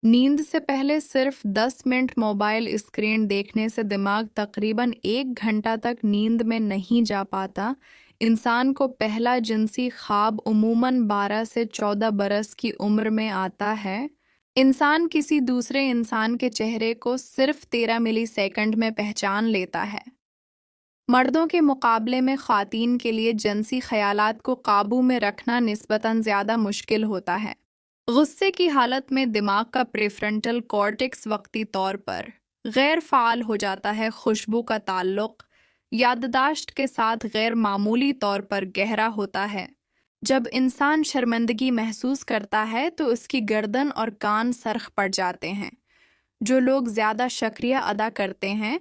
نیند سے پہلے صرف 10 منٹ موبائل اسکرین دیکھنے سے دماغ تقریباً 1 گھنٹہ تک نیند میں نہیں جا پاتا۔ انسان کو پہلا جنسی خواب عموماً 12 سے 14 برس کی عمر میں آتا ہے۔ انسان کسی دوسرے انسان کے چہرے کو صرف 13 ملی سیکنڈ میں پہچان لیتا ہے۔ مردوں کے مقابلے میں خواتین کے لیے جنسی خیالات کو قابو میں رکھنا نسبتاً زیادہ مشکل ہوتا ہے۔ غصے کی حالت میں دماغ کا پریفرنٹل کورٹیکس وقتی طور پر غیر فعال ہو جاتا ہے۔ خوشبو کا تعلق یادداشت کے ساتھ غیر معمولی طور پر گہرا ہوتا ہے۔ جب انسان شرمندگی محسوس کرتا ہے تو اس کی گردن اور کان سرخ پڑ جاتے ہیں۔ جو لوگ زیادہ شکریہ ادا کرتے ہیں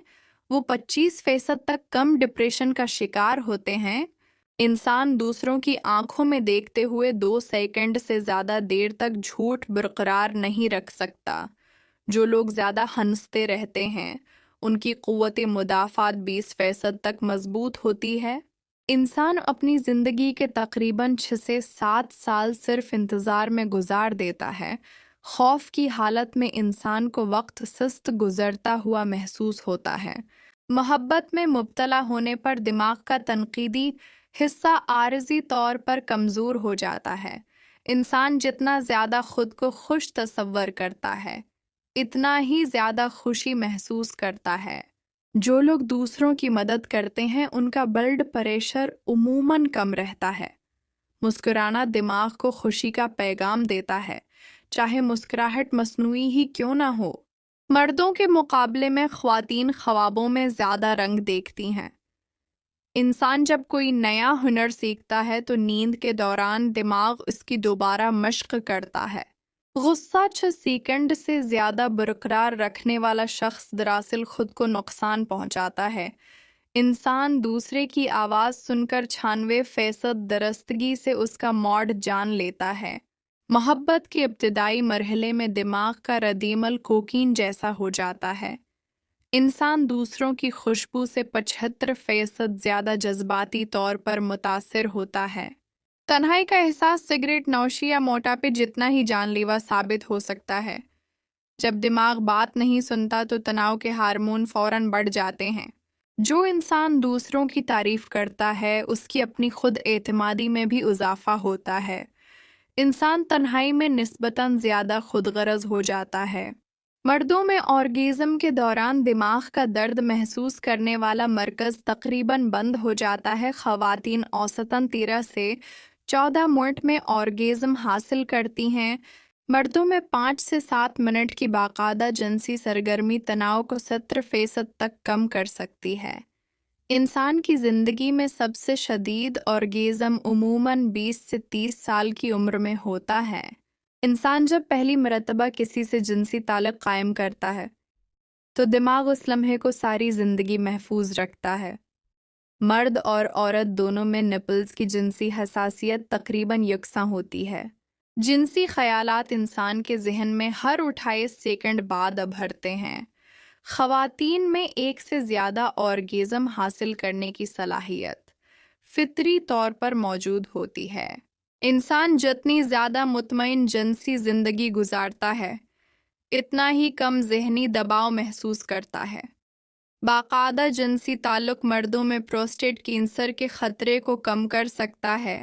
وہ 25% تک کم ڈپریشن کا شکار ہوتے ہیں۔ انسان دوسروں کی آنکھوں میں دیکھتے ہوئے 2 سیکنڈ سے زیادہ دیر تک جھوٹ برقرار نہیں رکھ سکتا۔ جو لوگ زیادہ ہنستے رہتے ہیں ان کی قوت مدافعت 20% تک مضبوط ہوتی ہے۔ انسان اپنی زندگی کے تقریباً 6 سے 7 سال صرف انتظار میں گزار دیتا ہے۔ خوف کی حالت میں انسان کو وقت سست گزرتا ہوا محسوس ہوتا ہے۔ محبت میں مبتلا ہونے پر دماغ کا تنقیدی حصہ عارضی طور پر کمزور ہو جاتا ہے۔ انسان جتنا زیادہ خود کو خوش تصور کرتا ہے اتنا ہی زیادہ خوشی محسوس کرتا ہے۔ جو لوگ دوسروں کی مدد کرتے ہیں ان کا بلڈ پریشر عموماً کم رہتا ہے۔ مسکرانا دماغ کو خوشی کا پیغام دیتا ہے، چاہے مسکراہٹ مصنوعی ہی کیوں نہ ہو۔ مردوں کے مقابلے میں خواتین خوابوں میں زیادہ رنگ دیکھتی ہیں۔ انسان جب کوئی نیا ہنر سیکھتا ہے تو نیند کے دوران دماغ اس کی دوبارہ مشق کرتا ہے۔ غصہ 6 سیکنڈ سے زیادہ برقرار رکھنے والا شخص دراصل خود کو نقصان پہنچاتا ہے۔ انسان دوسرے کی آواز سن کر 96% درستگی سے اس کا موڈ جان لیتا ہے۔ محبت کے ابتدائی مرحلے میں دماغ کا ردعمل کوکین جیسا ہو جاتا ہے۔ انسان دوسروں کی خوشبو سے 75% زیادہ جذباتی طور پر متاثر ہوتا ہے۔ تنہائی کا احساس سگریٹ نوشی یا موٹاپے جتنا ہی جان لیوا ثابت ہو سکتا ہے۔ جب دماغ بات نہیں سنتا تو تناؤ کے ہارمون فوراً بڑھ جاتے ہیں۔ جو انسان دوسروں کی تعریف کرتا ہے اس کی اپنی خود اعتمادی میں بھی اضافہ ہوتا ہے۔ انسان تنہائی میں نسبتاً زیادہ خود غرض ہو جاتا ہے۔ مردوں میں آرگیزم کے دوران دماغ کا درد محسوس کرنے والا مرکز تقریباً بند ہو جاتا ہے۔ خواتین اوسطاً 13 سے 14 منٹ میں آرگیزم حاصل کرتی ہیں۔ مردوں میں 5 سے 7 منٹ کی باقاعدہ جنسی سرگرمی تناؤ کو 70% تک کم کر سکتی ہے۔ انسان کی زندگی میں سب سے شدید آرگیزم عموماً 20 سے 30 سال کی عمر میں ہوتا ہے۔ انسان جب پہلی مرتبہ کسی سے جنسی تعلق قائم کرتا ہے تو دماغ اس لمحے کو ساری زندگی محفوظ رکھتا ہے۔ مرد اور عورت دونوں میں نپلز کی جنسی حساسیت تقریباً یکساں ہوتی ہے۔ جنسی خیالات انسان کے ذہن میں ہر 28 سیکنڈ بعد ابھرتے ہیں۔ خواتین میں 1 سے زیادہ آرگیزم حاصل کرنے کی صلاحیت فطری طور پر موجود ہوتی ہے۔ انسان جتنی زیادہ مطمئن جنسی زندگی گزارتا ہے اتنا ہی کم ذہنی دباؤ محسوس کرتا ہے۔ باقاعدہ جنسی تعلق مردوں میں پروسٹیٹ کینسر کے خطرے کو کم کر سکتا ہے۔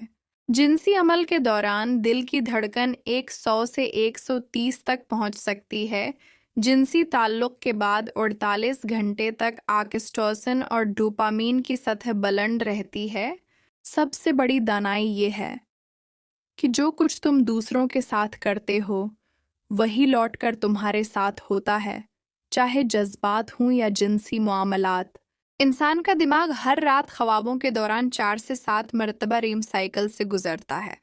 جنسی عمل کے دوران دل کی دھڑکن 100 سے 130 تک پہنچ سکتی ہے۔ جنسی تعلق کے بعد 48 گھنٹے تک آکسیٹوسن اور ڈوپامین کی سطح بلند رہتی ہے۔ سب سے بڑی دانائی یہ ہے کہ جو کچھ تم دوسروں کے ساتھ کرتے ہو وہی لوٹ کر تمہارے ساتھ ہوتا ہے، چاہے جذبات ہوں یا جنسی معاملات۔ انسان کا دماغ ہر رات خوابوں کے دوران 4 سے 7 مرتبہ ریم سائیکل سے گزرتا ہے۔